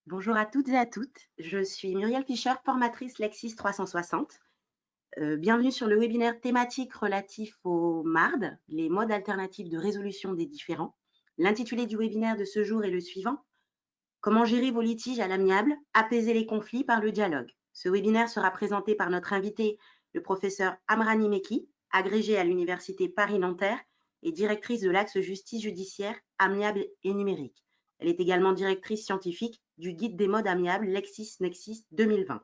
Bonjour à toutes et à toutes, je suis Muriel Fischer, formatrice Lexis 360. Bienvenue sur le webinaire thématique relatif au MARD, les modes alternatifs de résolution des différends. L'intitulé du webinaire de ce jour est le suivant: Comment gérer vos litiges à l'amiable, apaiser les conflits par le dialogue. Ce webinaire sera présenté par notre invité, le professeur Amrani Mekki, agrégé à l'Université Paris-Nanterre et directrice de l'axe justice judiciaire, amiable et numérique. Elle est également directrice scientifique du guide des modes amiables LexisNexis 2020.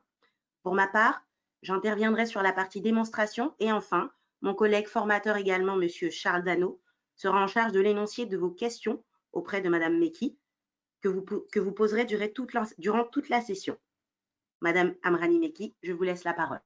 Pour ma part, j'interviendrai sur la partie démonstration et enfin, mon collègue formateur également, Monsieur Charles Dano, sera en charge de l'énoncier de vos questions auprès de Madame Mekki que vous poserez durant toute la session. Madame Amrani Mekki, je vous laisse la parole.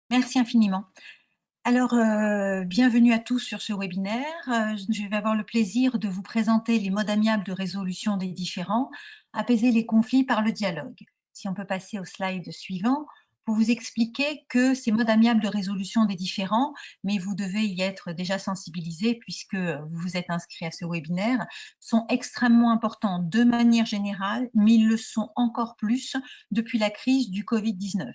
Merci infiniment. Alors, bienvenue à tous sur ce webinaire. Je vais avoir le plaisir de vous présenter les modes amiables de résolution des différends, apaiser les conflits par le dialogue. Si on peut passer au slide suivant, pour vous expliquer que ces modes amiables de résolution des différends, mais vous devez y être déjà sensibilisé puisque vous vous êtes inscrit à ce webinaire, sont extrêmement importants de manière générale, mais ils le sont encore plus depuis la crise du Covid-19.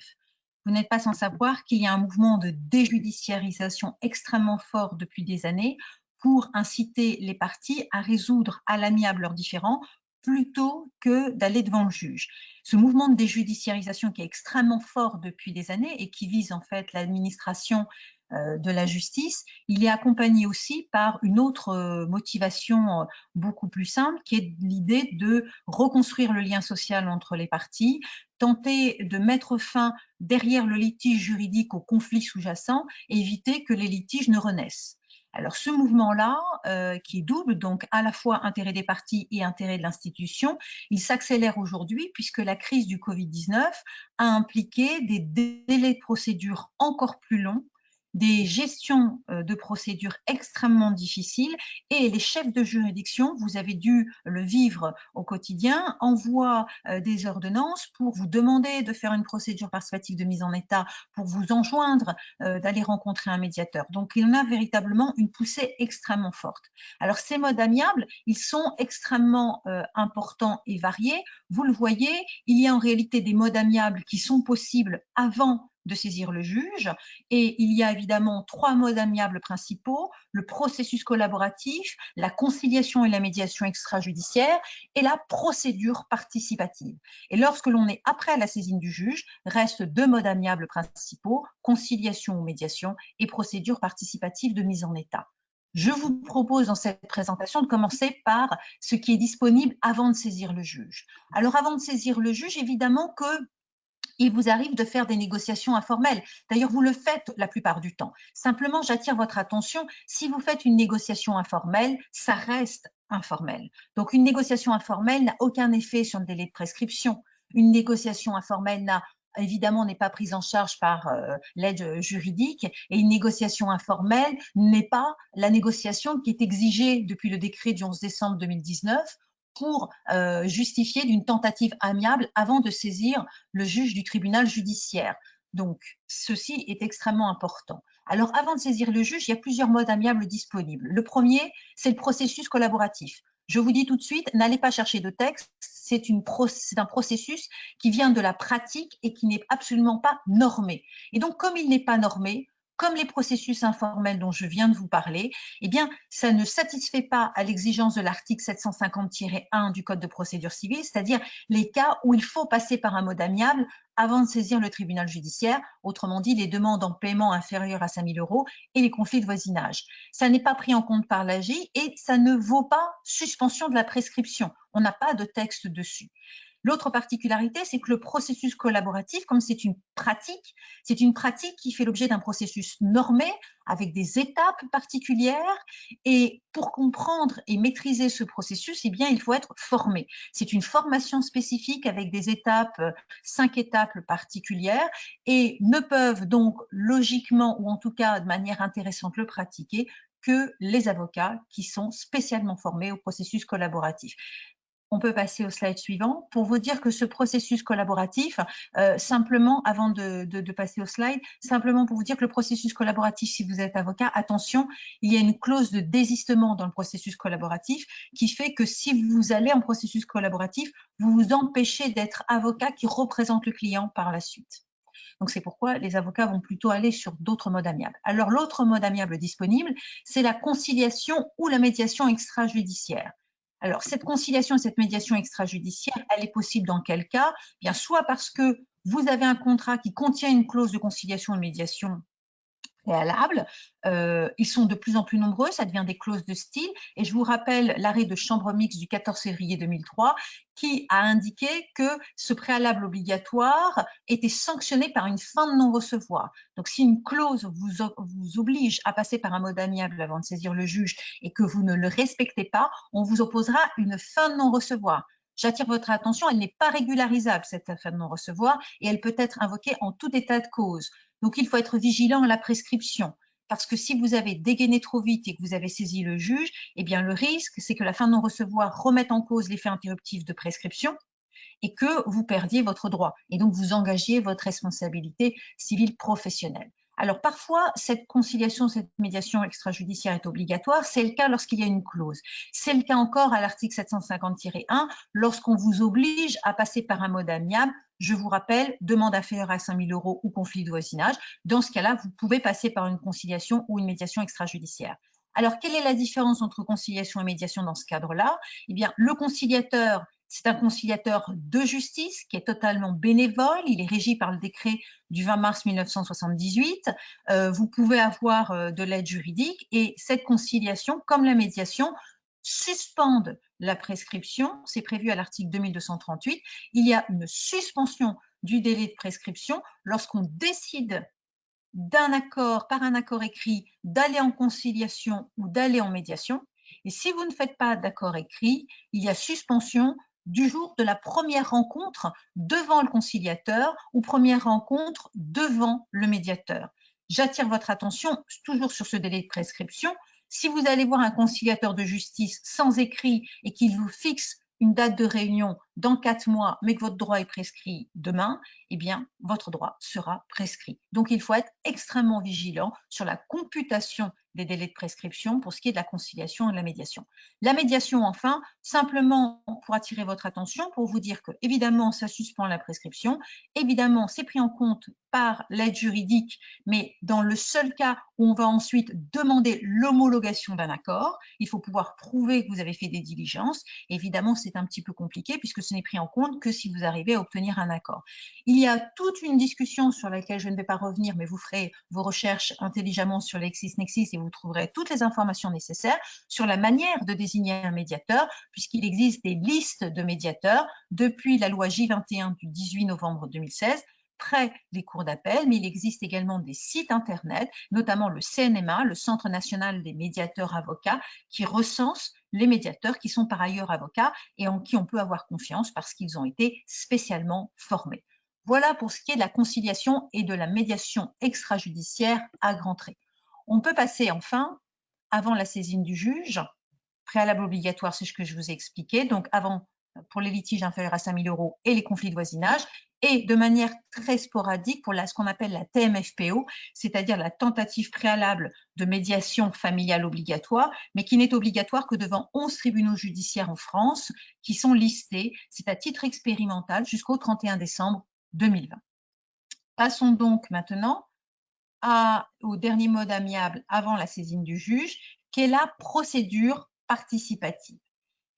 Vous n'êtes pas sans savoir qu'il y a un mouvement de déjudiciarisation extrêmement fort depuis des années pour inciter les parties à résoudre à l'amiable leurs différends plutôt que d'aller devant le juge. Ce mouvement de déjudiciarisation qui est extrêmement fort depuis des années et qui vise en fait l'administration de la justice, il est accompagné aussi par une autre motivation beaucoup plus simple, qui est l'idée de reconstruire le lien social entre les parties, tenter de mettre fin derrière le litige juridique au conflit sous-jacent et éviter que les litiges ne renaissent. Alors ce mouvement-là, qui est double, donc à la fois intérêt des parties et intérêt de l'institution, il s'accélère aujourd'hui puisque la crise du Covid-19 a impliqué des délais de procédure encore plus longs, des gestions de procédures extrêmement difficiles et les chefs de juridiction, vous avez dû le vivre au quotidien, envoient des ordonnances pour vous demander de faire une procédure participative de mise en état, pour vous enjoindre d'aller rencontrer un médiateur. Donc, il y en a véritablement une poussée extrêmement forte. Alors, ces modes amiables, ils sont extrêmement importants et variés. Vous le voyez, il y a en réalité des modes amiables qui sont possibles avant de saisir le juge. Et il y a évidemment 3 modes amiables principaux: le processus collaboratif, la conciliation et la médiation extrajudiciaire et la procédure participative. Et lorsque l'on est après la saisine du juge, restent 2 modes amiables principaux: conciliation ou médiation et procédure participative de mise en état. Je vous propose dans cette présentation de commencer par ce qui est disponible avant de saisir le juge. Alors avant de saisir le juge, évidemment que il vous arrive de faire des négociations informelles. D'ailleurs, vous le faites la plupart du temps. Simplement, j'attire votre attention, si vous faites une négociation informelle, ça reste informel. Donc, une négociation informelle n'a aucun effet sur le délai de prescription. Une négociation informelle évidemment n'est pas prise en charge par l'aide juridique, et une négociation informelle n'est pas la négociation qui est exigée depuis le décret du 11 décembre 2019 pour justifier d'une tentative amiable avant de saisir le juge du tribunal judiciaire. Donc, ceci est extrêmement important. Alors, avant de saisir le juge, il y a plusieurs modes amiables disponibles. Le premier, c'est le processus collaboratif. Je vous dis tout de suite, n'allez pas chercher de texte, c'est un processus qui vient de la pratique et qui n'est absolument pas normé. Et donc, comme il n'est pas normé, comme les processus informels dont je viens de vous parler, eh bien, ça ne satisfait pas à l'exigence de l'article 750-1 du Code de procédure civile, c'est-à-dire les cas où il faut passer par un mode amiable avant de saisir le tribunal judiciaire, autrement dit les demandes en paiement inférieurs à 5 000 € et les conflits de voisinage. Ça n'est pas pris en compte par l'AJ et ça ne vaut pas suspension de la prescription. On n'a pas de texte dessus. L'autre particularité, c'est que le processus collaboratif, comme c'est une pratique qui fait l'objet d'un processus normé avec des étapes particulières. Et pour comprendre et maîtriser ce processus, eh bien, il faut être formé. C'est une formation spécifique avec des étapes, 5 étapes particulières, et ne peuvent donc logiquement, ou en tout cas de manière intéressante, le pratiquer que les avocats qui sont spécialement formés au processus collaboratif. On peut passer au slide suivant pour vous dire que ce processus collaboratif, simplement, avant de passer au slide, simplement pour vous dire que le processus collaboratif, si vous êtes avocat, attention, il y a une clause de désistement dans le processus collaboratif qui fait que si vous allez en processus collaboratif, vous vous empêchez d'être avocat qui représente le client par la suite. Donc, c'est pourquoi les avocats vont plutôt aller sur d'autres modes amiables. Alors, l'autre mode amiable disponible, c'est la conciliation ou la médiation extrajudiciaire. Alors, cette conciliation et cette médiation extrajudiciaire, elle est possible dans quel cas? Bien, soit parce que vous avez un contrat qui contient une clause de conciliation et de médiation préalables. Ils sont de plus en plus nombreux, ça devient des clauses de style. Et je vous rappelle l'arrêt de chambre mixte du 14 février 2003 qui a indiqué que ce préalable obligatoire était sanctionné par une fin de non-recevoir. Donc, si une clause vous oblige à passer par un mode amiable avant de saisir le juge et que vous ne le respectez pas, on vous opposera une fin de non-recevoir. J'attire votre attention, elle n'est pas régularisable, cette fin de non-recevoir, et elle peut être invoquée en tout état de cause. Donc, il faut être vigilant à la prescription, parce que si vous avez dégainé trop vite et que vous avez saisi le juge, eh bien, le risque, c'est que la fin de non-recevoir remette en cause l'effet interruptif de prescription et que vous perdiez votre droit et donc vous engagiez votre responsabilité civile professionnelle. Alors parfois, cette conciliation, cette médiation extrajudiciaire est obligatoire, c'est le cas lorsqu'il y a une clause. C'est le cas encore à l'article 750-1, lorsqu'on vous oblige à passer par un mode amiable. Je vous rappelle, demande inférieure à 5 000 € ou conflit de voisinage. Dans ce cas-là, vous pouvez passer par une conciliation ou une médiation extrajudiciaire. Alors, quelle est la différence entre conciliation et médiation dans ce cadre-là? Eh bien, le conciliateur, c'est un conciliateur de justice qui est totalement bénévole. Il est régi par le décret du 20 mars 1978. Vous pouvez avoir de l'aide juridique et cette conciliation, comme la médiation, suspendent la prescription. C'est prévu à l'article 2238. Il y a une suspension du délai de prescription lorsqu'on décide d'un accord, par un accord écrit, d'aller en conciliation ou d'aller en médiation. Et si vous ne faites pas d'accord écrit, il y a suspension du jour de la première rencontre devant le conciliateur ou première rencontre devant le médiateur. J'attire votre attention toujours sur ce délai de prescription. Si vous allez voir un conciliateur de justice sans écrit et qu'il vous fixe une date de réunion dans 4 mois, mais que votre droit est prescrit demain, eh bien, votre droit sera prescrit. Donc, il faut être extrêmement vigilant sur la computation des délais de prescription pour ce qui est de la conciliation et de la médiation. La médiation, enfin, simplement pour attirer votre attention, pour vous dire que, évidemment, ça suspend la prescription, évidemment, c'est pris en compte par l'aide juridique, mais dans le seul cas où on va ensuite demander l'homologation d'un accord, il faut pouvoir prouver que vous avez fait des diligences. Évidemment, c'est un petit peu compliqué puisque ce n'est pris en compte que si vous arrivez à obtenir un accord. Il y a toute une discussion sur laquelle je ne vais pas revenir, mais vous ferez vos recherches intelligemment sur LexisNexis et vous trouverez toutes les informations nécessaires sur la manière de désigner un médiateur, puisqu'il existe des listes de médiateurs depuis la loi J21 du 18 novembre 2016, près des cours d'appel, mais il existe également des sites internet, notamment le CNMA, le Centre national des médiateurs avocats, qui recense les médiateurs qui sont par ailleurs avocats et en qui on peut avoir confiance parce qu'ils ont été spécialement formés. Voilà pour ce qui est de la conciliation et de la médiation extrajudiciaire à grands traits. On peut passer enfin, avant la saisine du juge, préalable obligatoire, c'est ce que je vous ai expliqué, donc avant pour les litiges inférieurs à 5 000 € et les conflits de voisinage, et de manière très sporadique pour ce qu'on appelle la TMFPO, c'est-à-dire la tentative préalable de médiation familiale obligatoire, mais qui n'est obligatoire que devant 11 tribunaux judiciaires en France qui sont listés. C'est à titre expérimental jusqu'au 31 décembre 2020. Passons donc maintenant au dernier mode amiable avant la saisine du juge, qui est la procédure participative.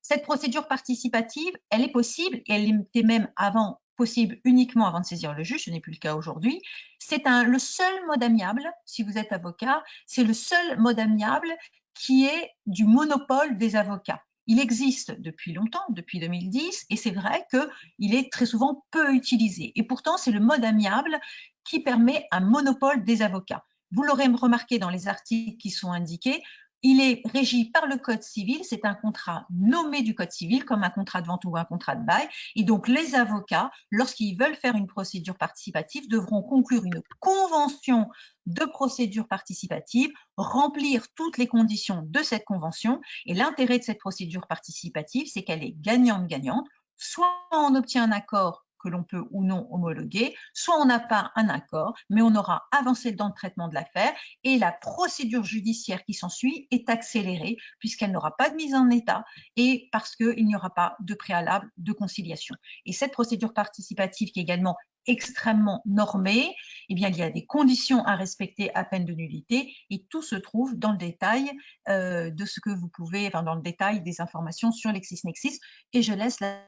Cette procédure participative, elle est possible, et elle était même avant possible uniquement avant de saisir le juge, ce n'est plus le cas aujourd'hui. C'est le seul mode amiable, si vous êtes avocat, c'est le seul mode amiable qui est du monopole des avocats. Il existe depuis longtemps, depuis 2010, et c'est vrai qu'il est très souvent peu utilisé. Et pourtant, c'est le mode amiable qui permet un monopole des avocats. Vous l'aurez remarqué dans les articles qui sont indiqués, Il est régi par le Code civil, c'est un contrat nommé du Code civil, comme un contrat de vente ou un contrat de bail. Et donc, les avocats, lorsqu'ils veulent faire une procédure participative, devront conclure une convention de procédure participative, remplir toutes les conditions de cette convention. Et l'intérêt de cette procédure participative, c'est qu'elle est gagnante-gagnante. Soit on obtient un accord que l'on peut ou non homologuer, soit on n'a pas un accord, mais on aura avancé dans le traitement de l'affaire et la procédure judiciaire qui s'ensuit est accélérée puisqu'elle n'aura pas de mise en état et parce qu'il n'y aura pas de préalable de conciliation. Et cette procédure participative qui est également extrêmement normée, eh bien, il y a des conditions à respecter à peine de nullité et tout se trouve dans le détail de ce que vous pouvez, enfin, dans le détail des informations sur LexisNexis et je laisse la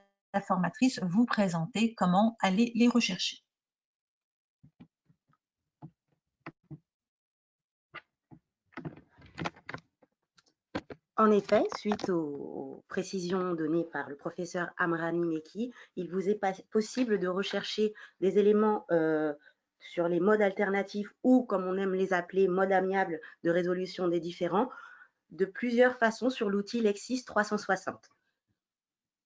formatrice vous présenter comment aller les rechercher. En effet, suite aux précisions données par le professeur Amrani Mekki, il vous est possible de rechercher des éléments sur les modes alternatifs ou, comme on aime les appeler, modes amiables de résolution des différends, de plusieurs façons sur l'outil Lexis 360.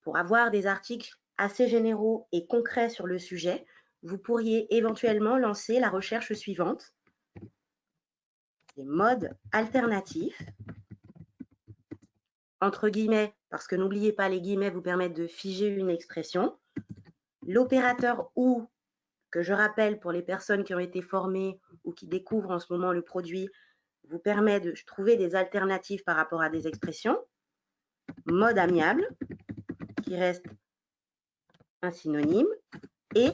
Pour avoir des articles assez généraux et concrets sur le sujet, vous pourriez éventuellement lancer la recherche suivante: les modes alternatifs, entre guillemets, parce que n'oubliez pas, les guillemets vous permettent de figer une expression. L'opérateur ou, que je rappelle pour les personnes qui ont été formées ou qui découvrent en ce moment le produit, vous permet de trouver des alternatives par rapport à des expressions. Mode amiable, qui reste un synonyme, et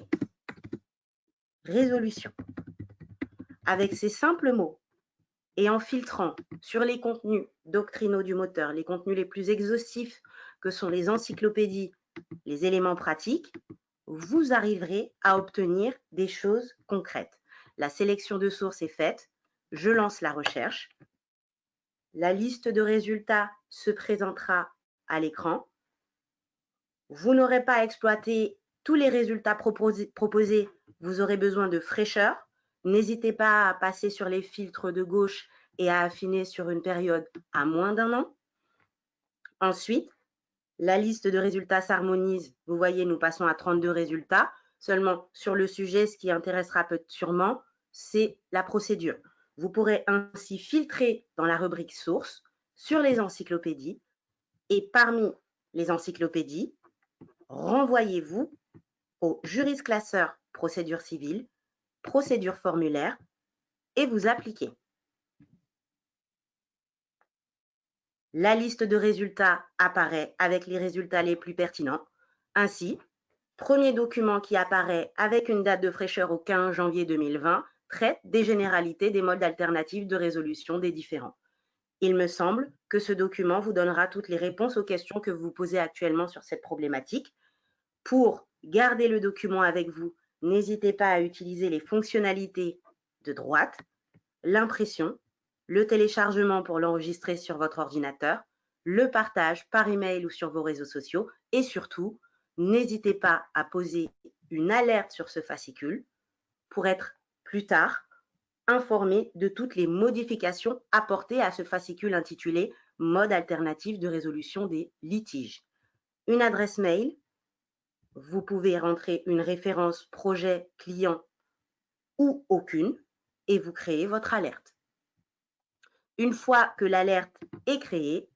résolution. Avec ces simples mots et en filtrant sur les contenus doctrinaux du moteur, les contenus les plus exhaustifs que sont les encyclopédies, les éléments pratiques, vous arriverez à obtenir des choses concrètes. La sélection de sources est faite, je lance la recherche, la liste de résultats se présentera à l'écran. Vous n'aurez pas à exploiter tous les résultats proposés, vous aurez besoin de fraîcheur. N'hésitez pas à passer sur les filtres de gauche et à affiner sur une période à moins d'1 an. Ensuite, la liste de résultats s'harmonise. Vous voyez, nous passons à 32 résultats. Seulement, sur le sujet, ce qui intéressera sûrement, c'est la procédure. Vous pourrez ainsi filtrer dans la rubrique sources sur les encyclopédies et parmi les encyclopédies, renvoyez-vous au jurisclasseur procédure civile, procédure formulaire et vous appliquez. La liste de résultats apparaît avec les résultats les plus pertinents. Ainsi, premier document qui apparaît avec une date de fraîcheur au 15 janvier 2020 traite des généralités des modes alternatifs de résolution des différends. Il me semble que ce document vous donnera toutes les réponses aux questions que vous vous posez actuellement sur cette problématique. Pour garder le document avec vous, n'hésitez pas à utiliser les fonctionnalités de droite, l'impression, le téléchargement pour l'enregistrer sur votre ordinateur, le partage par email ou sur vos réseaux sociaux et surtout, n'hésitez pas à poser une alerte sur ce fascicule pour être plus tard informé de toutes les modifications apportées à ce fascicule intitulé « Mode alternatif de résolution des litiges ». Une adresse mail, vous pouvez rentrer une référence projet client ou aucune et vous créez votre alerte. Une fois que l'alerte est créée,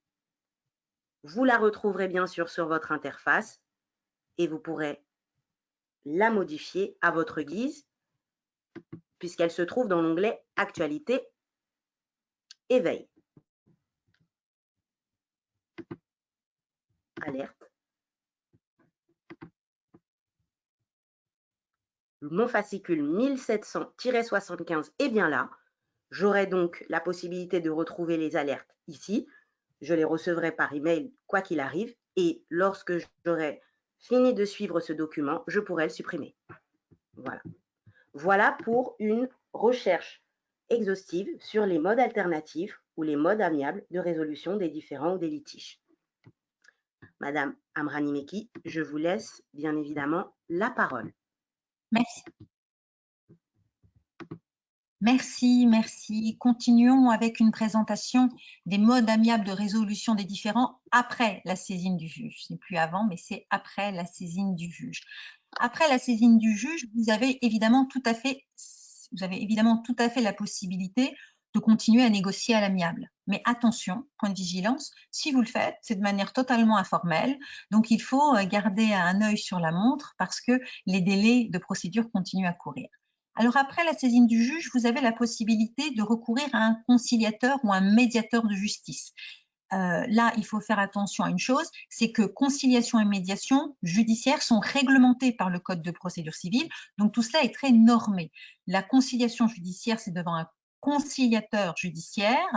vous la retrouverez bien sûr sur votre interface et vous pourrez la modifier à votre guise puisqu'elle se trouve dans l'onglet Actualité et veille. Alerte. Mon fascicule 1700-75 est bien là. J'aurai donc la possibilité de retrouver les alertes ici. Je les recevrai par email quoi qu'il arrive et lorsque j'aurai fini de suivre ce document, je pourrai le supprimer. Voilà. Voilà pour une recherche exhaustive sur les modes alternatifs ou les modes amiables de résolution des différends ou des litiges. Madame Amrani Mekki, je vous laisse bien évidemment la parole. Merci. Merci, merci. Continuons avec une présentation des modes amiables de résolution des différends après la saisine du juge. Ce n'est plus avant, mais c'est après la saisine du juge. Après la saisine du juge, vous avez évidemment tout à fait la possibilité de continuer à négocier à l'amiable. Mais attention, point de vigilance, si vous le faites, c'est de manière totalement informelle. Donc, il faut garder un œil sur la montre parce que les délais de procédure continuent à courir. Alors, après la saisine du juge, vous avez la possibilité de recourir à un conciliateur ou un médiateur de justice. Là, il faut faire attention à une chose, c'est que conciliation et médiation judiciaire sont réglementées par le Code de procédure civile, donc tout cela est très normé. La conciliation judiciaire, c'est devant un conciliateur judiciaire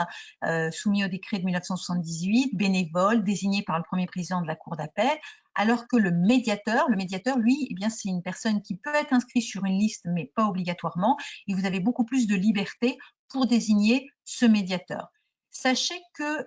soumis au décret de 1978, bénévole, désigné par le premier président de la Cour d'appel, alors que le médiateur, lui, eh bien, c'est une personne qui peut être inscrite sur une liste, mais pas obligatoirement, et vous avez beaucoup plus de liberté pour désigner ce médiateur. Sachez que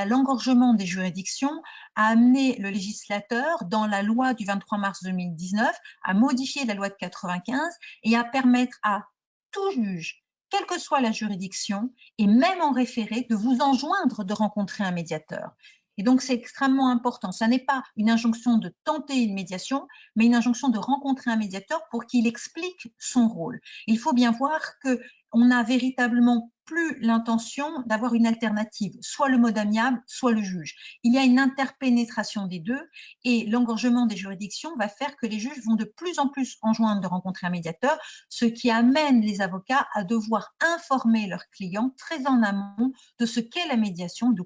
l'engorgement des juridictions a amené le législateur, dans la loi du 23 mars 2019, à modifier la loi de 95 et à permettre à tout juge, quelle que soit la juridiction, et même en référé, de vous enjoindre de rencontrer un médiateur. Et donc, c'est extrêmement important. Ce n'est pas une injonction de tenter une médiation, mais une injonction de rencontrer un médiateur pour qu'il explique son rôle. Il faut bien voir qu'on a véritablement plus l'intention d'avoir une alternative, soit le mode amiable, soit le juge. Il y a une interpénétration des deux et l'engorgement des juridictions va faire que les juges vont de plus en plus enjoindre de rencontrer un médiateur, ce qui amène les avocats à devoir informer leurs clients très en amont de ce qu'est la médiation, de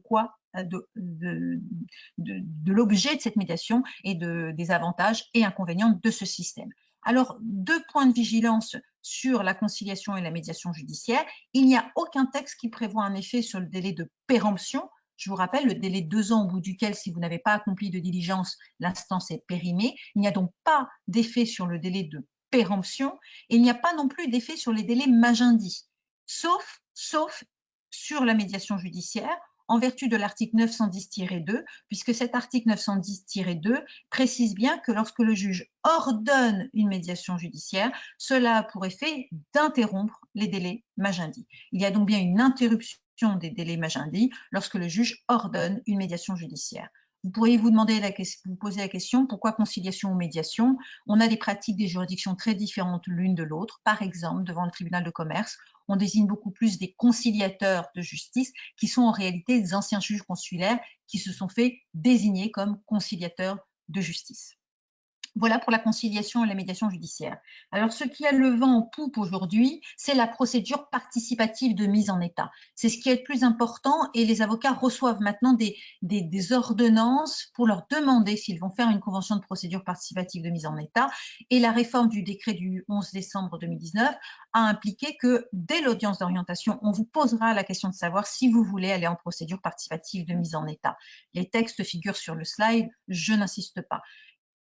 l'objet de cette médiation et des avantages et inconvénients de ce système. Alors, 2 points de vigilance sur la conciliation et la médiation judiciaire. Il n'y a aucun texte qui prévoit un effet sur le délai de péremption. Je vous rappelle, le délai de 2 ans au bout duquel, si vous n'avez pas accompli de diligence, l'instance est périmée. Il n'y a donc pas d'effet sur le délai de péremption et il n'y a pas non plus d'effet sur les délais magendis, sauf sur la médiation judiciaire, en vertu de l'article 910-2, puisque cet article 910-2 précise bien que lorsque le juge ordonne une médiation judiciaire, cela a pour effet d'interrompre les délais magendis. Il y a donc bien une interruption des délais magendis lorsque le juge ordonne une médiation judiciaire. Vous pourriez vous poser la question, pourquoi conciliation ou médiation? On a des pratiques des juridictions très différentes l'une de l'autre. Par exemple, devant le tribunal de commerce, on désigne beaucoup plus des conciliateurs de justice qui sont en réalité des anciens juges consulaires qui se sont fait désigner comme conciliateurs de justice. Voilà pour la conciliation et la médiation judiciaire. Alors, ce qui a le vent en poupe aujourd'hui, c'est la procédure participative de mise en état. C'est ce qui est le plus important et les avocats reçoivent maintenant des ordonnances pour leur demander s'ils vont faire une convention de procédure participative de mise en état. Et la réforme du décret du 11 décembre 2019 a impliqué que dès l'audience d'orientation, on vous posera la question de savoir si vous voulez aller en procédure participative de mise en état. Les textes figurent sur le slide, je n'insiste pas.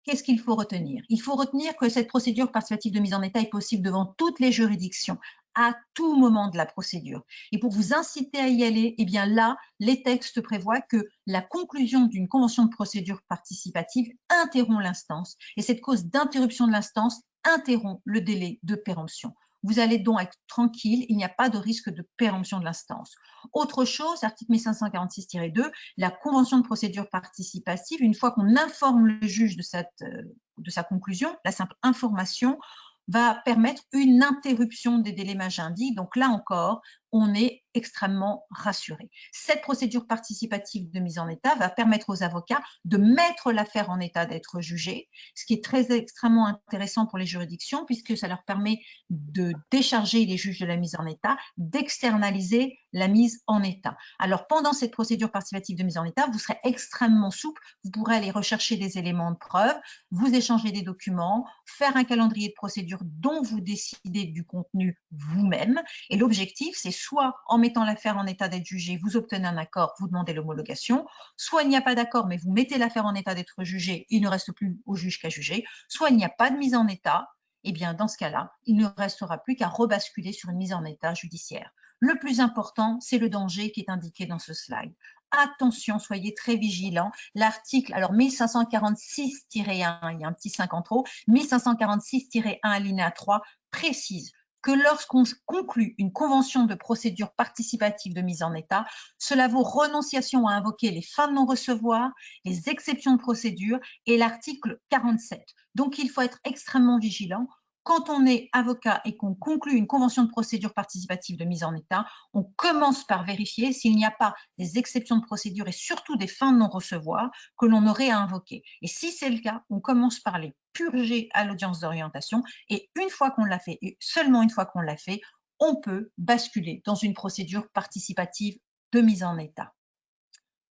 Qu'est-ce qu'il faut retenir? Il faut retenir que cette procédure participative de mise en état est possible devant toutes les juridictions, à tout moment de la procédure. Et pour vous inciter à y aller, eh bien là, les textes prévoient que la conclusion d'une convention de procédure participative interrompt l'instance. Et cette cause d'interruption de l'instance interrompt le délai de péremption. Vous allez donc être tranquille, il n'y a pas de risque de péremption de l'instance. Autre chose, article 1546-2, la convention de procédure participative, une fois qu'on informe le juge de sa conclusion, la simple information va permettre une interruption des délais magendis. Donc là encore, on est extrêmement rassuré. Cette procédure participative de mise en état va permettre aux avocats de mettre l'affaire en état d'être jugée, ce qui est extrêmement intéressant pour les juridictions puisque ça leur permet de décharger les juges de la mise en état, d'externaliser la mise en état. Alors pendant cette procédure participative de mise en état, vous serez extrêmement souple, vous pourrez aller rechercher des éléments de preuve, vous échanger des documents, faire un calendrier de procédure dont vous décidez du contenu vous-même. Et l'objectif, c'est soit en mettant l'affaire en état d'être jugée, vous obtenez un accord, vous demandez l'homologation, soit il n'y a pas d'accord, mais vous mettez l'affaire en état d'être jugée, il ne reste plus au juge qu'à juger, soit il n'y a pas de mise en état, et bien dans ce cas-là, il ne restera plus qu'à rebasculer sur une mise en état judiciaire. Le plus important, c'est le danger qui est indiqué dans ce slide. Attention, soyez très vigilants. L'article, alors 1546-1, il y a un petit 5 en trop, 1546-1 alinéa 3 précise que lorsqu'on conclut une convention de procédure participative de mise en état, cela vaut renonciation à invoquer les fins de non-recevoir, les exceptions de procédure et l'article 47. Donc, il faut être extrêmement vigilant. Quand on est avocat et qu'on conclut une convention de procédure participative de mise en état, on commence par vérifier s'il n'y a pas des exceptions de procédure et surtout des fins de non-recevoir que l'on aurait à invoquer. Et si c'est le cas, on commence par les purger à l'audience d'orientation et une fois qu'on l'a fait, et seulement une fois qu'on l'a fait, on peut basculer dans une procédure participative de mise en état.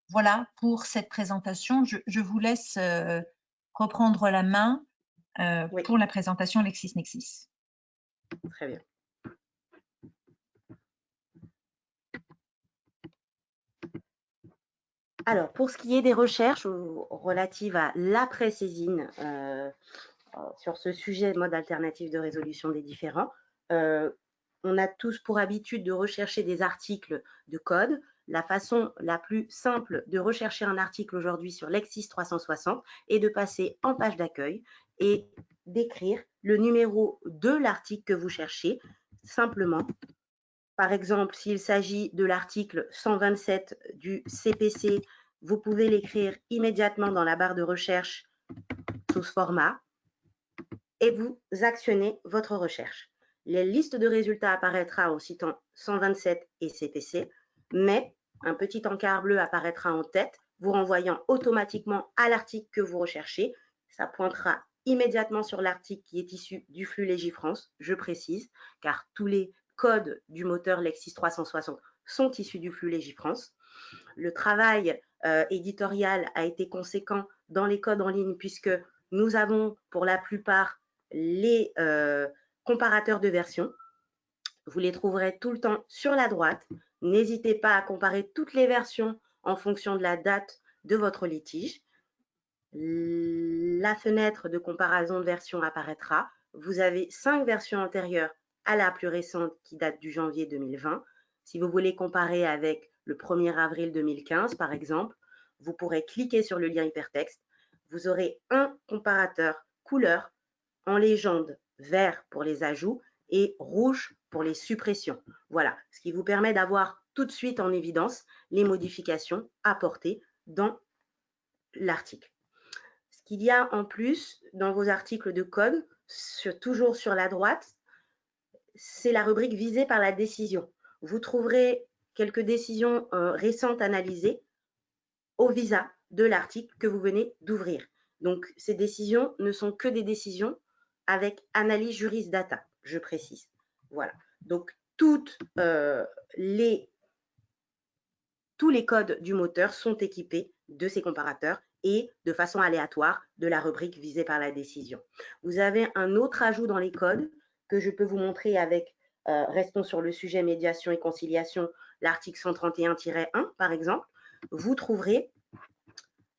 Voilà pour cette présentation. Je vous laisse reprendre la main Oui, pour la présentation LexisNexis. très bien. Alors, pour ce qui est des recherches relatives à l'après-saisine sur ce sujet, mode alternatif de résolution des différends, on a tous pour habitude de rechercher des articles de code. La façon la plus simple de rechercher un article aujourd'hui sur Lexis 360 est de passer en page d'accueil et d'écrire le numéro de l'article que vous cherchez, simplement. Par exemple, s'il s'agit de l'article 127 du CPC, vous pouvez l'écrire immédiatement dans la barre de recherche sous ce format et vous actionnez votre recherche. La liste de résultats apparaîtra en citant 127 et CPC, mais un petit encart bleu apparaîtra en tête, vous renvoyant automatiquement à l'article que vous recherchez. Ça pointera immédiatement sur l'article qui est issu du flux Légifrance, je précise, car tous les codes du moteur Lexis 360 sont issus du flux Légifrance. Le travail éditorial a été conséquent dans les codes en ligne puisque nous avons pour la plupart les comparateurs de versions. Vous les trouverez tout le temps sur la droite. N'hésitez pas à comparer toutes les versions en fonction de la date de votre litige. La fenêtre de comparaison de versions apparaîtra. Vous avez 5 versions antérieures à la plus récente qui date du janvier 2020. Si vous voulez comparer avec le 1er avril 2015, par exemple, vous pourrez cliquer sur le lien hypertexte. Vous aurez un comparateur couleur en légende vert pour les ajouts et rouge pour les suppressions. Voilà, ce qui vous permet d'avoir tout de suite en évidence les modifications apportées dans l'article. Ce qu'il y a en plus dans vos articles de code, toujours sur la droite, c'est la rubrique visée par la décision. Vous trouverez quelques décisions récentes analysées au visa de l'article que vous venez d'ouvrir. Donc, ces décisions ne sont que des décisions avec analyse juriste data, je précise. Voilà. Donc, tous les codes du moteur sont équipés de ces comparateurs et de façon aléatoire de la rubrique visée par la décision. Vous avez un autre ajout dans les codes que je peux vous montrer avec, restons sur le sujet médiation et conciliation, l'article 131-1 par exemple. Vous trouverez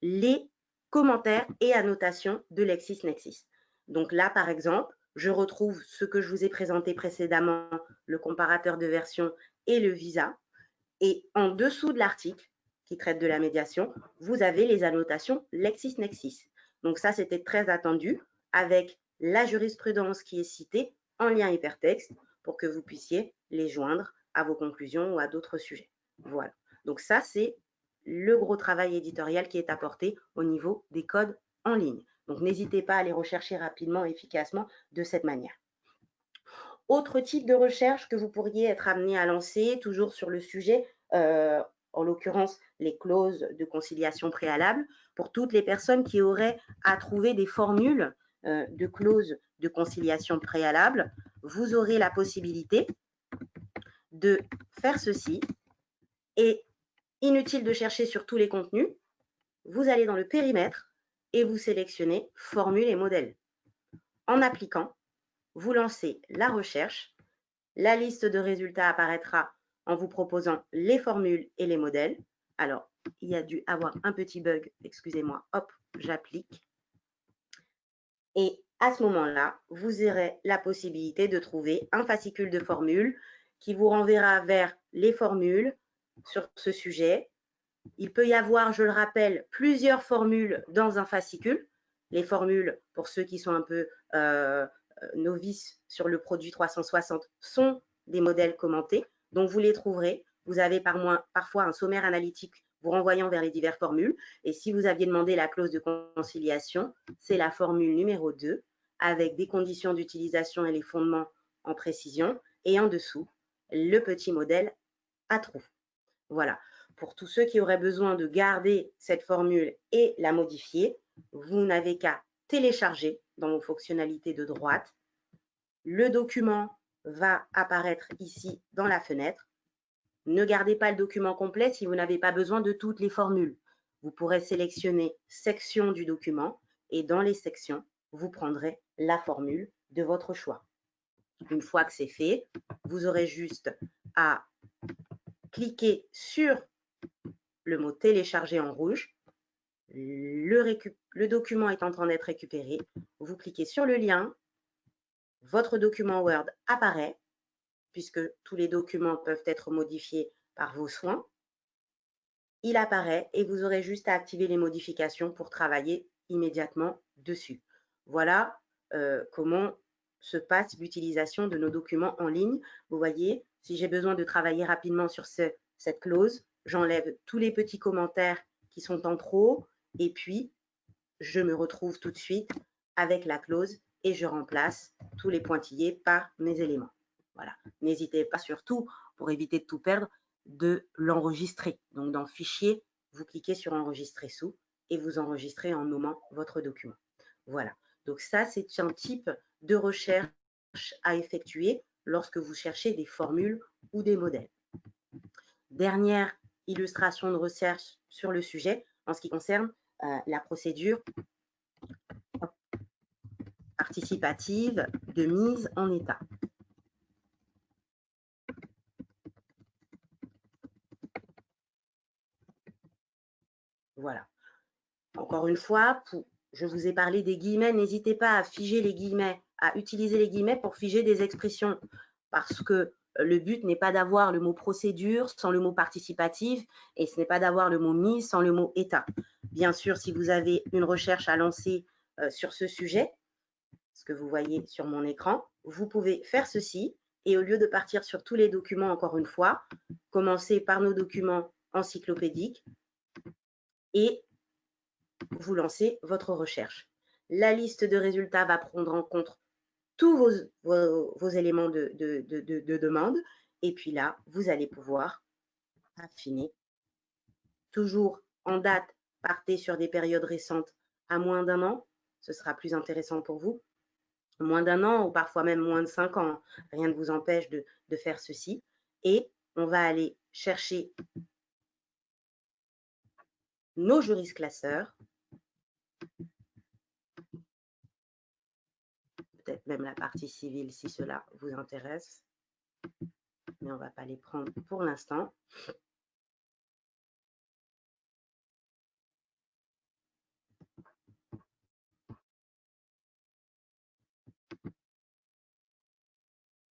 les commentaires et annotations de LexisNexis. Donc là, par exemple, je retrouve ce que je vous ai présenté précédemment, le comparateur de version et le visa. Et en dessous de l'article qui traite de la médiation, vous avez les annotations LexisNexis. Donc ça, c'était très attendu avec la jurisprudence qui est citée en lien hypertexte pour que vous puissiez les joindre à vos conclusions ou à d'autres sujets. Voilà. Donc ça, c'est le gros travail éditorial qui est apporté au niveau des codes en ligne. Donc n'hésitez pas à les rechercher rapidement et efficacement de cette manière. Autre type de recherche que vous pourriez être amené à lancer, toujours sur le sujet, en l'occurrence les clauses de conciliation préalable, pour toutes les personnes qui auraient à trouver des formules de clauses de conciliation préalable, vous aurez la possibilité de faire ceci. Et inutile de chercher sur tous les contenus, vous allez dans le périmètre et vous sélectionnez formule et modèle. En appliquant, vous lancez la recherche. La liste de résultats apparaîtra en vous proposant les formules et les modèles. Alors, il y a dû avoir un petit bug, excusez-moi, hop, j'applique. Et à ce moment-là, vous aurez la possibilité de trouver un fascicule de formules qui vous renverra vers les formules sur ce sujet. Il peut y avoir, je le rappelle, plusieurs formules dans un fascicule. Les formules, pour ceux qui sont un peu novices sur le produit 360 sont des modèles commentés. Donc, vous les trouverez. Vous avez parfois un sommaire analytique vous renvoyant vers les diverses formules. Et si vous aviez demandé la clause de conciliation, c'est la formule numéro 2 avec des conditions d'utilisation et les fondements en précision. Et en dessous, le petit modèle à trous. Voilà. Pour tous ceux qui auraient besoin de garder cette formule et la modifier, vous n'avez qu'à télécharger dans vos fonctionnalités de droite. Le document va apparaître ici dans la fenêtre. Ne gardez pas le document complet si vous n'avez pas besoin de toutes les formules. Vous pourrez sélectionner section du document et dans les sections, vous prendrez la formule de votre choix. Une fois que c'est fait, vous aurez juste à cliquer sur le mot télécharger en rouge. Le document est en train d'être récupéré. Vous cliquez sur le lien. Votre document Word apparaît, puisque tous les documents peuvent être modifiés par vos soins. Il apparaît et vous aurez juste à activer les modifications pour travailler immédiatement dessus. Voilà comment se passe l'utilisation de nos documents en ligne. Vous voyez, si j'ai besoin de travailler rapidement sur cette clause, j'enlève tous les petits commentaires qui sont en trop et puis je me retrouve tout de suite avec la clause et je remplace tous les pointillés par mes éléments. Voilà. N'hésitez pas surtout, pour éviter de tout perdre, de l'enregistrer. Donc, dans Fichier, vous cliquez sur Enregistrer sous et vous enregistrez en nommant votre document. Voilà. Donc, ça, c'est un type de recherche à effectuer lorsque vous cherchez des formules ou des modèles. Dernière illustration de recherche sur le sujet en ce qui concerne la procédure participative de mise en état. Voilà. Encore une fois, je vous ai parlé des guillemets, n'hésitez pas à figer les guillemets, à utiliser les guillemets pour figer des expressions, parce que le but n'est pas d'avoir le mot procédure sans le mot participative, et ce n'est pas d'avoir le mot mise sans le mot état. Bien sûr, si vous avez une recherche à lancer sur ce sujet, ce que vous voyez sur mon écran, vous pouvez faire ceci, et au lieu de partir sur tous les documents, encore une fois, commencez par nos documents encyclopédiques, et vous lancez votre recherche. La liste de résultats va prendre en compte tous vos éléments de demande. Et puis là, vous allez pouvoir affiner. Toujours en date, partez sur des périodes récentes à moins d'1 an. Ce sera plus intéressant pour vous. Moins d'1 an ou parfois même moins de 5 ans. Rien ne vous empêche de faire ceci. Et on va aller chercher nos juristes classeurs. Peut-être même la partie civile si cela vous intéresse, mais on ne va pas les prendre pour l'instant.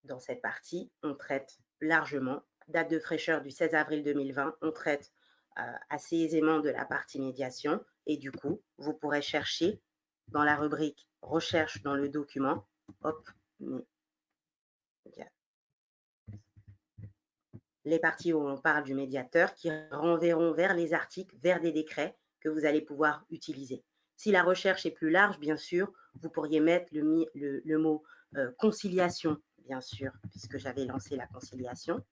Dans cette partie, on traite largement, date de fraîcheur du 16 avril 2020, on traite assez aisément de la partie médiation et du coup, vous pourrez chercher dans la rubrique recherche dans le document, hop, les parties où on parle du médiateur qui renverront vers les articles, vers des décrets que vous allez pouvoir utiliser. Si la recherche est plus large, bien sûr, vous pourriez mettre le mot conciliation, bien sûr, puisque j'avais lancé la conciliation.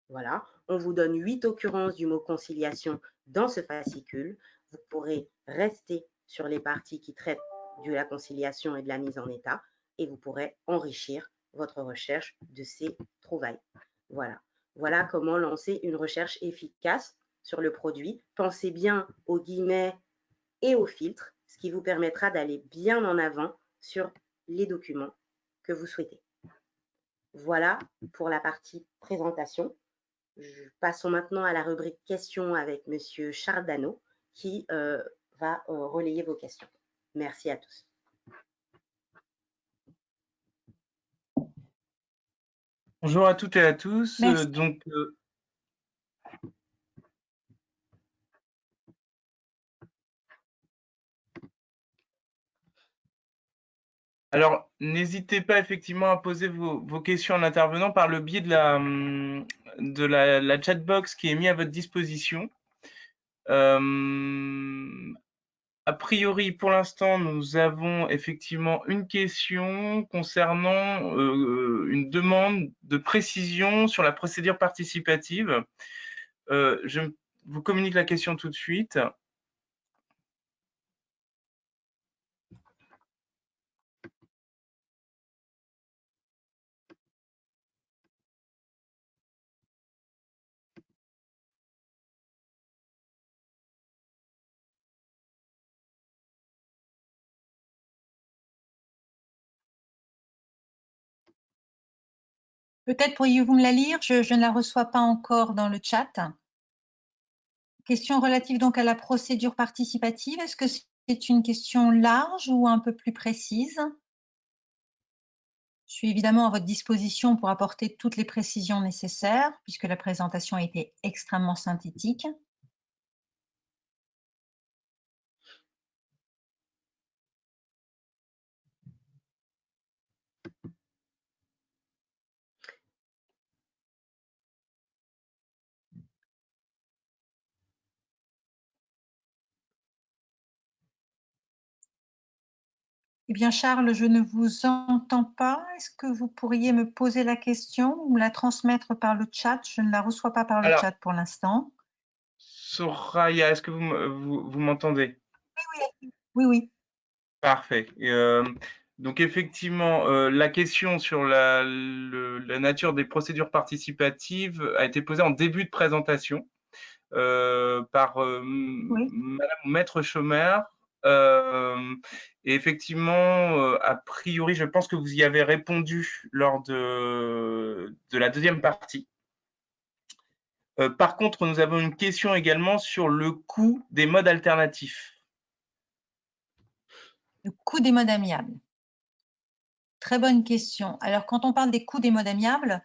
Voilà, on vous donne 8 occurrences du mot conciliation dans ce fascicule. Vous pourrez rester sur les parties qui traitent de la conciliation et de la mise en état et vous pourrez enrichir votre recherche de ces trouvailles. Voilà. Voilà comment lancer une recherche efficace sur le produit. Pensez bien aux guillemets et aux filtres, ce qui vous permettra d'aller bien en avant sur les documents que vous souhaitez. Voilà pour la partie présentation. Passons maintenant à la rubrique questions avec Monsieur Chardano qui va relayer vos questions. Merci à tous. Bonjour à toutes et à tous. Alors, n'hésitez pas effectivement à poser vos questions en intervenant par le biais de la chatbox qui est mise à votre disposition. A priori, pour l'instant, nous avons effectivement une question concernant une demande de précision sur la procédure participative. Je vous communique la question tout de suite. Peut-être pourriez-vous me la lire, je ne la reçois pas encore dans le chat. Question relative donc à la procédure participative. Est-ce que c'est une question large ou un peu plus précise? Je suis évidemment à votre disposition pour apporter toutes les précisions nécessaires, puisque la présentation a été extrêmement synthétique. Eh bien, Charles, je ne vous entends pas. Est-ce que vous pourriez me poser la question ou me la transmettre par le chat? Je ne la reçois pas par le Alors, chat pour l'instant. Soraya, est-ce que vous m'entendez? Oui, oui. Parfait. Donc effectivement, la question sur la nature des procédures participatives a été posée en début de présentation par Oui. Madame Maître Chaumer. Euh, et effectivement, a priori, je pense que vous y avez répondu lors de la deuxième partie. Par contre, nous avons une question également sur le coût des modes alternatifs. Le coût des modes amiables. Très bonne question. Alors, quand on parle des coûts des modes amiables,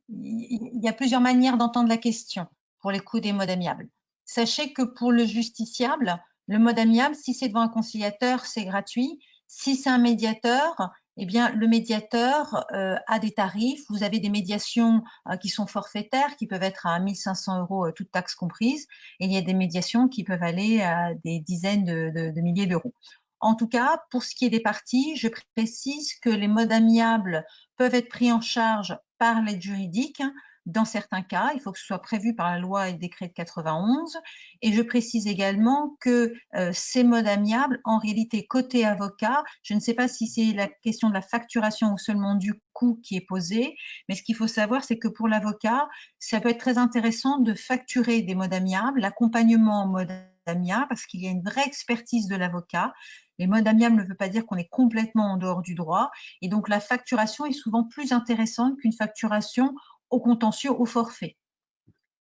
il y a plusieurs manières d'entendre la question pour les coûts des modes amiables. Sachez que pour le justiciable, le mode amiable, si c'est devant un conciliateur, c'est gratuit. Si c'est un médiateur, eh bien, le médiateur a des tarifs. Vous avez des médiations qui sont forfaitaires, qui peuvent être à 1 500 €, toutes taxes comprises. Et il y a des médiations qui peuvent aller à des dizaines de milliers d'euros. En tout cas, pour ce qui est des parties, je précise que les modes amiables peuvent être pris en charge par l'aide juridique. Dans certains cas, il faut que ce soit prévu par la loi et le décret de 91. Et je précise également que ces modes amiables, en réalité, côté avocat, je ne sais pas si c'est la question de la facturation ou seulement du coût qui est posée, mais ce qu'il faut savoir, c'est que pour l'avocat, ça peut être très intéressant de facturer des modes amiables, l'accompagnement en mode amiable, parce qu'il y a une vraie expertise de l'avocat. Les modes amiables ne veut pas dire qu'on est complètement en dehors du droit. Et donc, la facturation est souvent plus intéressante qu'une facturation au contentieux, au forfait.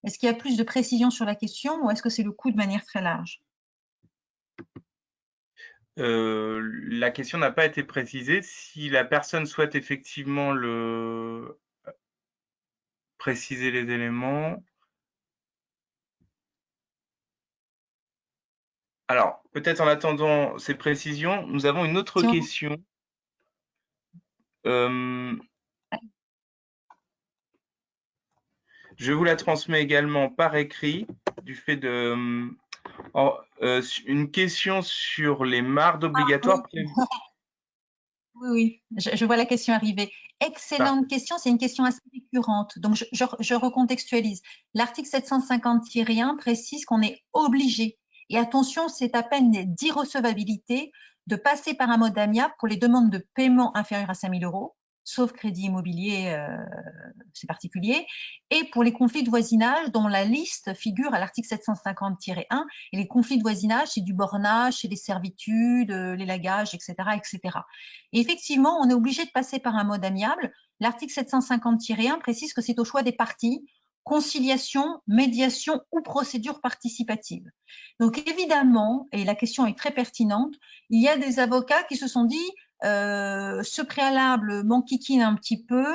Est-ce qu'il y a plus de précision sur la question ou est-ce que c'est le coût de manière très large? La question n'a pas été précisée. Si la personne souhaite effectivement préciser les éléments. Alors, peut-être en attendant ces précisions, nous avons une autre question. Je vous la transmets également par écrit du fait de une question sur les mardes obligatoires. Oui, je vois la question arriver. Excellente question, c'est une question assez récurrente. Donc, je recontextualise. L'article 750-1 précise qu'on est obligé, et attention, c'est à peine d'irrecevabilité, de passer par un mode amiable pour les demandes de paiement inférieures à 5 000 €, sauf crédit immobilier, c'est particulier, et pour les conflits de voisinage dont la liste figure à l'article 750-1. Et les conflits de voisinage, c'est du bornage, c'est des servitudes, les lagages, etc., etc. Et effectivement, on est obligé de passer par un mode amiable. L'article 750-1 précise que c'est au choix des parties, conciliation, médiation ou procédure participative. Donc évidemment, et la question est très pertinente, il y a des avocats qui se sont dit ce préalable m'enquiquine un petit peu,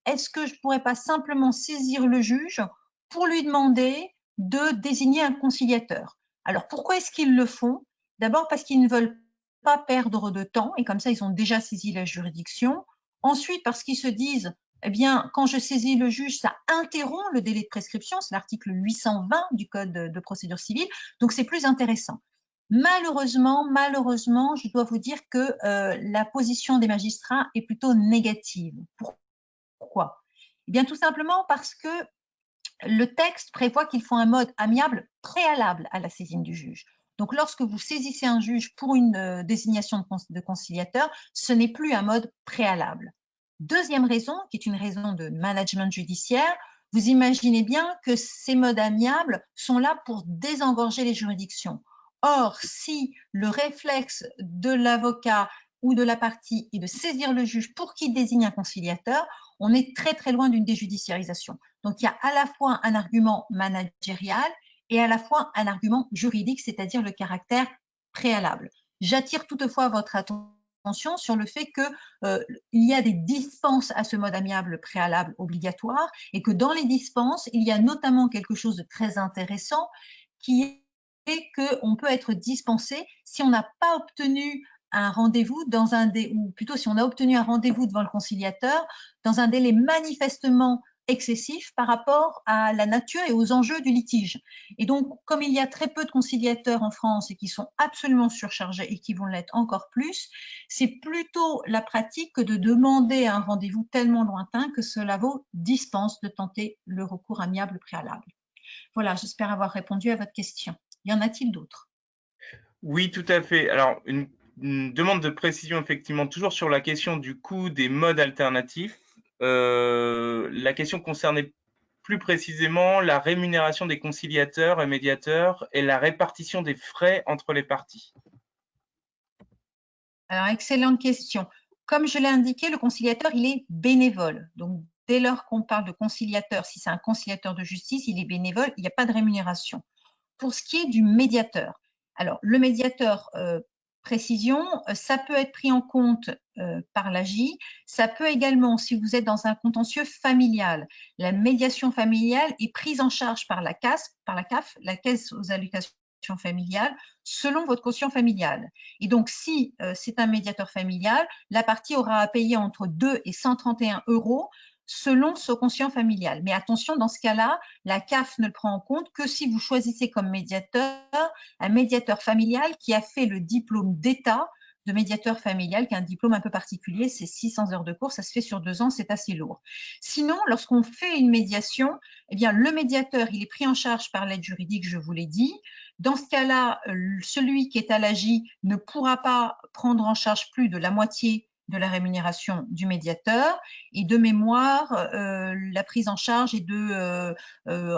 est-ce que je ne pourrais pas simplement saisir le juge pour lui demander de désigner un conciliateur? Alors pourquoi est-ce qu'ils le font? D'abord parce qu'ils ne veulent pas perdre de temps, et comme ça, ils ont déjà saisi la juridiction. Ensuite, parce qu'ils se disent, eh bien, quand je saisis le juge, ça interrompt le délai de prescription, c'est l'article 820 du Code de procédure civile, donc c'est plus intéressant. Malheureusement, je dois vous dire que la position des magistrats est plutôt négative. Pourquoi? Eh bien, tout simplement parce que le texte prévoit qu'il faut un mode amiable préalable à la saisine du juge. Donc, lorsque vous saisissez un juge pour une désignation de conciliateur, ce n'est plus un mode préalable. Deuxième raison, qui est une raison de management judiciaire, vous imaginez bien que ces modes amiables sont là pour désengorger les juridictions. Or, si le réflexe de l'avocat ou de la partie est de saisir le juge pour qu'il désigne un conciliateur, on est très très loin d'une déjudiciarisation. Donc, il y a à la fois un argument managérial et à la fois un argument juridique, c'est-à-dire le caractère préalable. J'attire toutefois votre attention sur le fait qu'il y a des dispenses à ce mode amiable préalable obligatoire et que dans les dispenses, il y a notamment quelque chose de très intéressant qui est qu'on peut être dispensé si on n'a pas obtenu un rendez-vous dans un délai, ou plutôt si on a obtenu un rendez-vous devant le conciliateur dans un délai manifestement excessif par rapport à la nature et aux enjeux du litige. Et donc, comme il y a très peu de conciliateurs en France et qui sont absolument surchargés et qui vont l'être encore plus, c'est plutôt la pratique que de demander un rendez-vous tellement lointain que cela vaut dispense de tenter le recours amiable préalable. Voilà, j'espère avoir répondu à votre question. Y en a-t-il d'autres? Oui, tout à fait. Alors, une demande de précision, effectivement, toujours sur la question du coût des modes alternatifs. La question concernait plus précisément la rémunération des conciliateurs et médiateurs et la répartition des frais entre les parties. Alors, excellente question. Comme je l'ai indiqué, le conciliateur, il est bénévole. Donc, dès lors qu'on parle de conciliateur, si c'est un conciliateur de justice, il est bénévole, il n'y a pas de rémunération. Pour ce qui est du médiateur, alors le médiateur, précision, ça peut être pris en compte par l'AJ, ça peut également, si vous êtes dans un contentieux familial, la médiation familiale est prise en charge par la CAF, la Caisse aux allocations familiales, selon votre quotient familial. Et donc, si c'est un médiateur familial, la partie aura à payer entre 2 et 131 € selon ce quotient familial. Mais attention, dans ce cas-là, la CAF ne le prend en compte que si vous choisissez comme médiateur un médiateur familial qui a fait le diplôme d'État de médiateur familial, qui est un diplôme un peu particulier, c'est 600 heures de cours, ça se fait sur 2 ans, c'est assez lourd. Sinon, lorsqu'on fait une médiation, eh bien, le médiateur, il est pris en charge par l'aide juridique, je vous l'ai dit. Dans ce cas-là, celui qui est à l'AJ ne pourra pas prendre en charge plus de la moitié de la rémunération du médiateur, et de mémoire, la prise en charge est de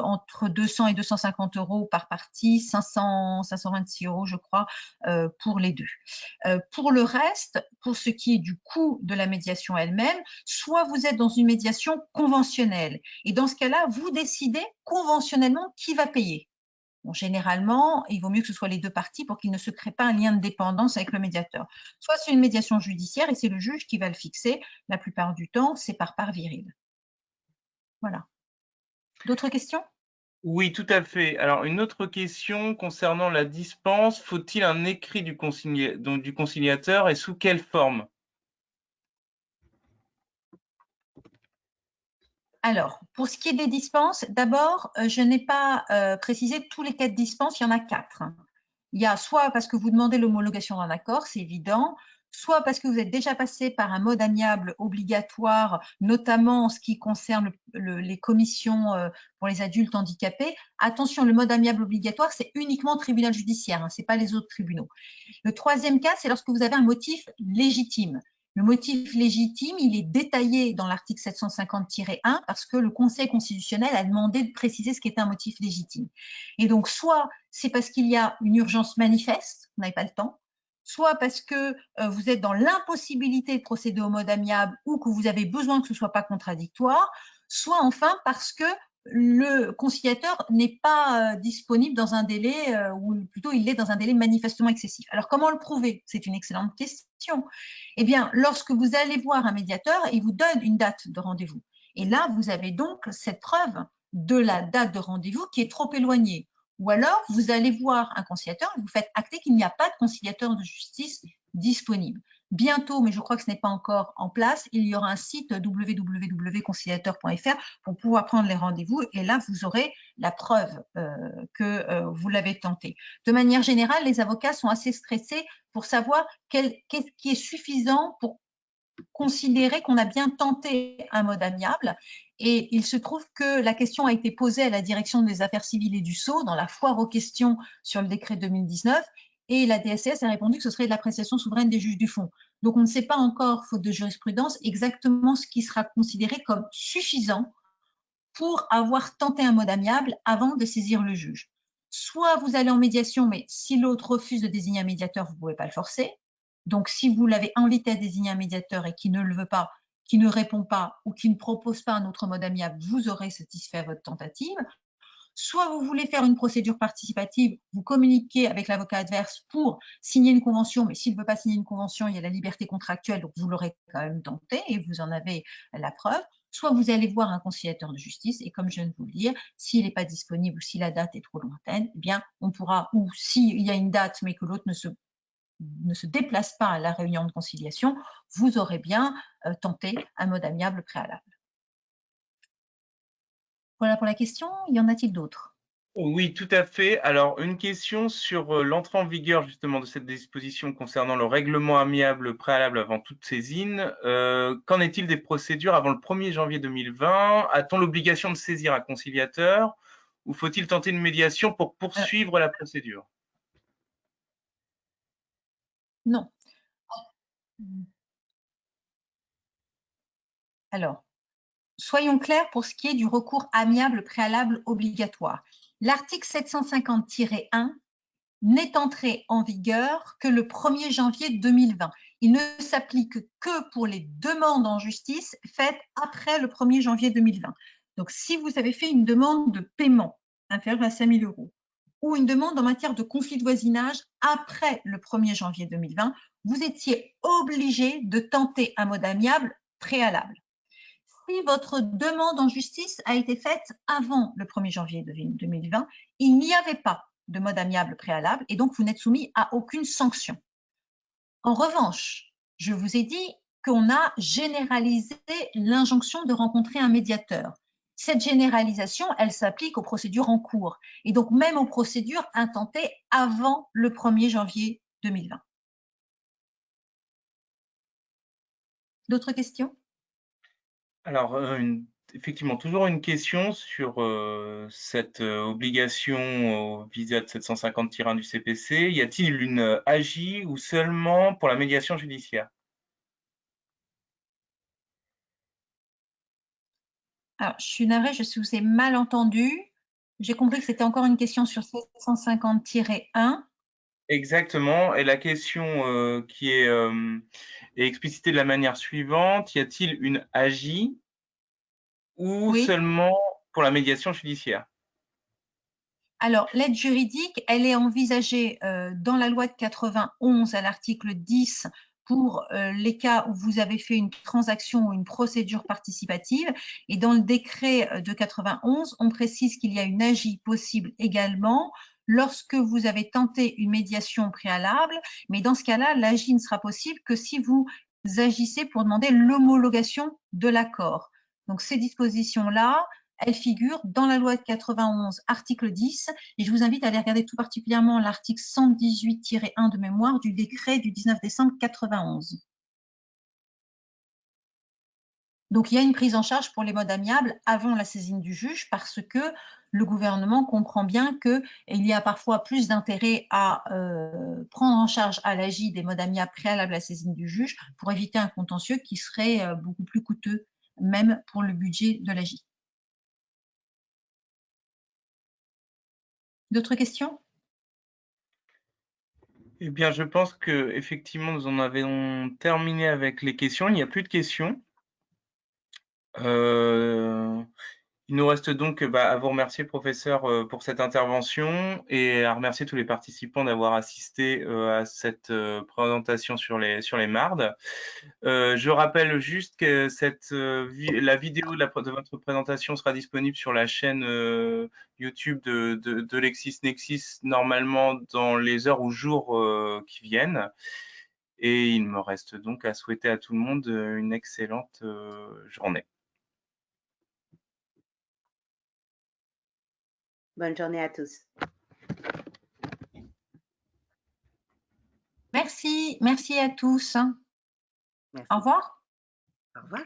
entre 200 et 250 € par partie, 526 € je crois pour les deux. Pour le reste, pour ce qui est du coût de la médiation elle-même, soit vous êtes dans une médiation conventionnelle, et dans ce cas-là, vous décidez conventionnellement qui va payer. Bon, généralement, il vaut mieux que ce soit les deux parties pour qu'il ne se crée pas un lien de dépendance avec le médiateur. Soit c'est une médiation judiciaire et c'est le juge qui va le fixer. La plupart du temps, c'est par part virile. Voilà. D'autres questions? Oui, tout à fait. Alors, une autre question concernant la dispense. Faut-il un écrit du conciliateur et sous quelle forme? Alors, pour ce qui est des dispenses, d'abord, je n'ai pas précisé tous les cas de dispense, il y en a 4. Il y a soit parce que vous demandez l'homologation d'un accord, c'est évident, soit parce que vous êtes déjà passé par un mode amiable obligatoire, notamment en ce qui concerne les commissions pour les adultes handicapés. Attention, le mode amiable obligatoire, c'est uniquement le tribunal judiciaire, hein, ce n'est pas les autres tribunaux. Le troisième cas, c'est lorsque vous avez un motif légitime. Le motif légitime, il est détaillé dans l'article 750-1 parce que le Conseil constitutionnel a demandé de préciser ce qu'est un motif légitime. Et donc, soit c'est parce qu'il y a une urgence manifeste, vous n'avez pas le temps, soit parce que vous êtes dans l'impossibilité de procéder au mode amiable ou que vous avez besoin que ce ne soit pas contradictoire, soit enfin parce que le conciliateur n'est pas disponible dans un délai, ou plutôt il est dans un délai manifestement excessif. Alors, comment le prouver? C'est une excellente question. Eh bien, lorsque vous allez voir un médiateur, il vous donne une date de rendez-vous. Et là, vous avez donc cette preuve de la date de rendez-vous qui est trop éloignée. Ou alors, vous allez voir un conciliateur et vous faites acter qu'il n'y a pas de conciliateur de justice disponible. Bientôt, mais je crois que ce n'est pas encore en place, il y aura un site www.conciliateur.fr pour pouvoir prendre les rendez-vous et là, vous aurez la preuve que vous l'avez tenté. De manière générale, les avocats sont assez stressés pour savoir qu'est-ce qui est suffisant pour considérer qu'on a bien tenté un mode amiable. Et il se trouve que la question a été posée à la direction des affaires civiles et du Sceau dans la foire aux questions sur le décret 2019 et la DSCS a répondu que ce serait de l'appréciation souveraine des juges du fond. Donc on ne sait pas encore, faute de jurisprudence, exactement ce qui sera considéré comme suffisant pour avoir tenté un mode amiable avant de saisir le juge. Soit vous allez en médiation, mais si l'autre refuse de désigner un médiateur, vous ne pouvez pas le forcer. Donc, si vous l'avez invité à désigner un médiateur et qu'il ne le veut pas, qui ne répond pas ou qui ne propose pas un autre mode amiable, vous aurez satisfait votre tentative. Soit vous voulez faire une procédure participative, vous communiquez avec l'avocat adverse pour signer une convention, mais s'il ne veut pas signer une convention, il y a la liberté contractuelle, donc vous l'aurez quand même tenté et vous en avez la preuve. Soit vous allez voir un conciliateur de justice et comme je viens de vous le dire, s'il n'est pas disponible ou si la date est trop lointaine, eh bien on pourra, ou s'il y a une date mais que l'autre ne se déplace pas à la réunion de conciliation, vous aurez bien tenté un mode amiable préalable. Voilà pour la question. Y en a-t-il d'autres? Oui, tout à fait. Alors, une question sur l'entrée en vigueur justement de cette disposition concernant le règlement amiable préalable avant toute saisine. Qu'en est-il des procédures avant le 1er janvier 2020? A-t-on l'obligation de saisir un conciliateur ou faut-il tenter une médiation pour poursuivre la procédure? Non. Alors, soyons clairs pour ce qui est du recours amiable préalable obligatoire. L'article 750-1 n'est entré en vigueur que le 1er janvier 2020. Il ne s'applique que pour les demandes en justice faites après le 1er janvier 2020. Donc, si vous avez fait une demande de paiement inférieure à 5 000 € ou une demande en matière de conflit de voisinage après le 1er janvier 2020, vous étiez obligé de tenter un mode amiable préalable. Si votre demande en justice a été faite avant le 1er janvier 2020, il n'y avait pas de mode amiable préalable et donc vous n'êtes soumis à aucune sanction. En revanche, je vous ai dit qu'on a généralisé l'injonction de rencontrer un médiateur. Cette généralisation, elle s'applique aux procédures en cours et donc même aux procédures intentées avant le 1er janvier 2020. D'autres questions? Alors, effectivement, toujours une question sur cette obligation au visa de 750-1 du CPC. Y a-t-il une AJ ou seulement pour la médiation judiciaire? Alors, je suis navrée, je vous ai mal entendu. J'ai compris que c'était encore une question sur 750-1. Exactement. Et la question qui est explicitée de la manière suivante, y a-t-il une AJ ou Oui. seulement pour la médiation judiciaire? Alors, l'aide juridique, elle est envisagée dans la loi de 91 à l'article 10 pour les cas où vous avez fait une transaction ou une procédure participative. Et dans le décret de 91, on précise qu'il y a une AJ possible également lorsque vous avez tenté une médiation préalable. Mais dans ce cas-là, l'AJ ne sera possible que si vous agissez pour demander l'homologation de l'accord. Donc, ces dispositions-là, elles figurent dans la loi de 91, article 10, et je vous invite à aller regarder tout particulièrement l'article 118-1 de mémoire du décret du 19 décembre 91. Donc, il y a une prise en charge pour les modes amiables avant la saisine du juge parce que le gouvernement comprend bien qu'il y a parfois plus d'intérêt à prendre en charge à l'AJ des modes amiables préalables à la saisine du juge pour éviter un contentieux qui serait beaucoup plus coûteux, même pour le budget de l'AJ. D'autres questions? Eh bien, je pense que effectivement, nous en avons terminé avec les questions. Il n'y a plus de questions. Il nous reste donc à vous remercier, professeur, pour cette intervention et à remercier tous les participants d'avoir assisté à cette présentation sur les MARD. Je rappelle juste que la vidéo de votre présentation sera disponible sur la chaîne YouTube de LexisNexis normalement dans les heures ou jours qui viennent. Et il me reste donc à souhaiter à tout le monde une excellente journée. Bonne journée à tous. Merci à tous. Merci. Au revoir. Au revoir.